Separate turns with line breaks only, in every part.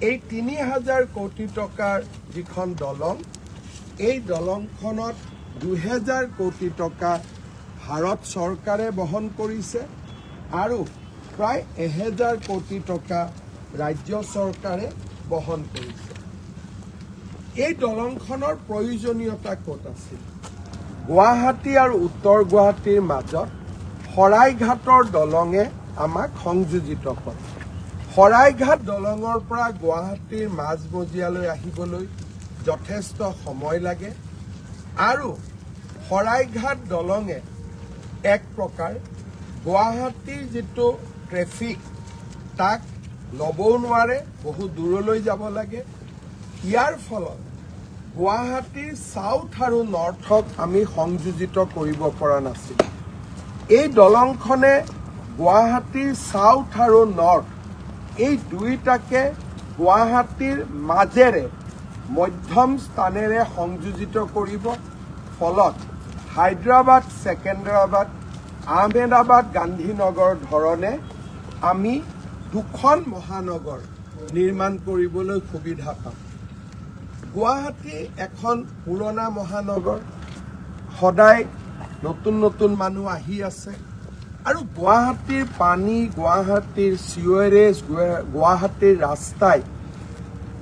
এই ৩,০০০ কোটি টকাৰ যিখন দলং এই দলংখনত ২,০০০ কোটি টকা ভাৰত চৰকাৰে বহন কৰিছে আৰু প্ৰায় ১,০০০ কোটি টকা ৰাজ্য চৰকাৰে বহন কৰিছে। এই দলংখনৰ প্ৰয়োজনীয়তা ক'ত আছিল? গুৱাহাটী আৰু উত্তৰ গুৱাহাটীৰ মাজত শৰাইঘাটৰ দলঙে আমাক সংযোজিত কৰে। শৰাইঘাট দলঙৰ পৰা গুৱাহাটীৰ মাজমজিয়ালৈ আহিবলৈ যথেষ্ট সময় লাগে আৰু শৰাইঘাট দলঙে এক প্ৰকাৰ গুৱাহাটীৰ যিটো ট্ৰেফিক তাক ল'বও নোৱাৰে, বহু দূৰলৈ যাব লাগে। ইয়াৰ ফলত গুৱাহাটীৰ চাউথ আৰু নৰ্থক আমি সংযোজিত কৰিব পৰা নাছিলোঁ। এই দলংখনে গুৱাহাটীৰ চাউথ আৰু নৰ্থ এই দুয়োটাকে গুৱাহাটীৰ মাজেৰে মধ্যম স্থানেৰে সংযোজিত কৰিব। ফলত হায়দৰাবাদ, ছেকেন্দ্ৰাবাদ, আহমেদাবাদ, গান্ধীনগৰ ধৰণে আমি দুখন মহানগৰ নিৰ্মাণ কৰিবলৈ সুবিধা পাম। গুৱাহাটী এখন পুৰণা মহানগৰ, সদায় নতুন নতুন মানুহ আহি আছে আৰু গুৱাহাটীৰ পানী, গুৱাহাটীৰ চিৱেৰেজ, গুৱাহাটীৰ ৰাস্তাই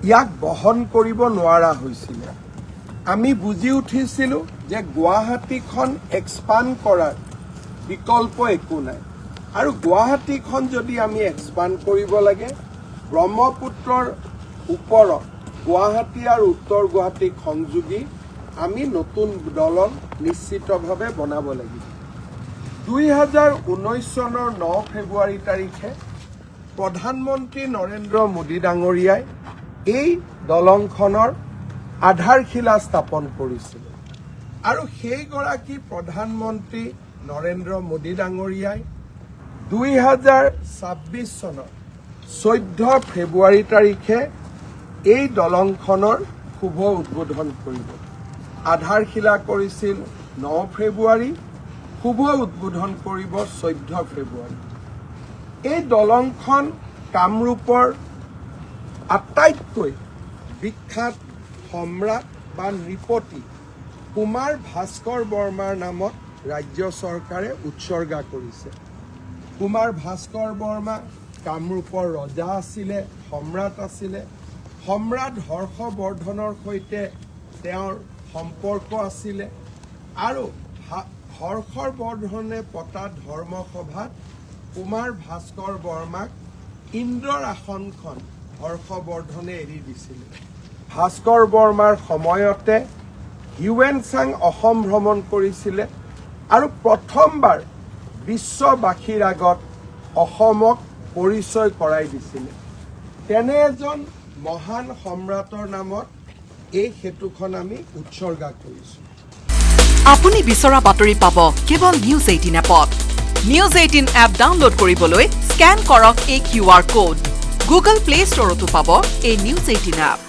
ইয়াক বহন কৰিব নোৱাৰা হৈছিলে। আমি বুজি উঠিছিলোঁ যে গুৱাহাটীখন এক্সপাণ্ড কৰাৰ বিকল্প একো নাই আৰু গুৱাহাটীখন যদি আমি এক্সপাণ্ড কৰিব লাগে ব্ৰহ্মপুত্ৰৰ ওপৰত গুৱাহাটী আৰু উত্তৰ গুৱাহাটীক সংযোগী আমি নতুন দলং নিশ্চিতভাৱে বনাব লাগিব। ২০১৯ চনৰ ৯ ফেব্ৰুৱাৰী তাৰিখে প্ৰধানমন্ত্ৰী নৰেন্দ্ৰ মোদী ডাঙৰীয়াই এই দলংখনৰ আধাৰশিলা স্থাপন কৰিছিল আৰু সেইগৰাকী প্ৰধানমন্ত্ৰী নৰেন্দ্ৰ মোদী ডাঙৰীয়াই ২০২৬ চনৰ ১৪ ফেব্ৰুৱাৰী তাৰিখে এই দলংখনৰ শুভ উদ্বোধন কৰিব। আধাৰশিলা কৰিছিল ৯ ফেব্ৰুৱাৰী, শুভ উদ্বোধন কৰিব ১৪ ফেব্ৰুৱাৰী। এই দলংখন কামৰূপৰ আটাইতকৈ বিখ্যাত সম্ৰাট বা নৃপতি কুমাৰ ভাস্কৰ বৰ্মাৰ নামত ৰাজ্য চৰকাৰে উৎসৰ্গা কৰিছে। কুমাৰ ভাস্কৰ বৰ্মা কামৰূপৰ ৰজা আছিলে, সম্ৰাট আছিলে। সম্ৰাট হৰ্ষবৰ্ধনৰ সৈতে তেওঁৰ সম্পৰ্ক আছিলে আৰু হৰ্ষবৰ্ধনে পতা ধৰ্মসভাত কুমাৰ ভাস্কৰ বৰ্মাক ইন্দ্ৰৰ আসনখন হৰ্ষবৰ্ধনে এৰি দিছিলে। ভাস্কৰ বৰ্মাৰ সময়তে হিউৱেন চাং অসম ভ্ৰমণ কৰিছিলে আৰু প্ৰথমবাৰ বিশ্ববাসীৰ আগত অসমক পৰিচয় কৰাই দিছিলে। তেনে এজন মহান সম্ৰাটৰ নামত এই সেতুখন আমি উৎসৰ্গা কৰিছোঁ।
আপুনি বিচৰা বাতৰি পাব কেৱল নিউজ 18 এপত। নিউজ 18 এপ ডাউনলোড কৰিবলৈ স্কেন কৰক এই QR কোড। গুগল প্লে ষ্টৰতো পাব এই নিউজ 18 এপ।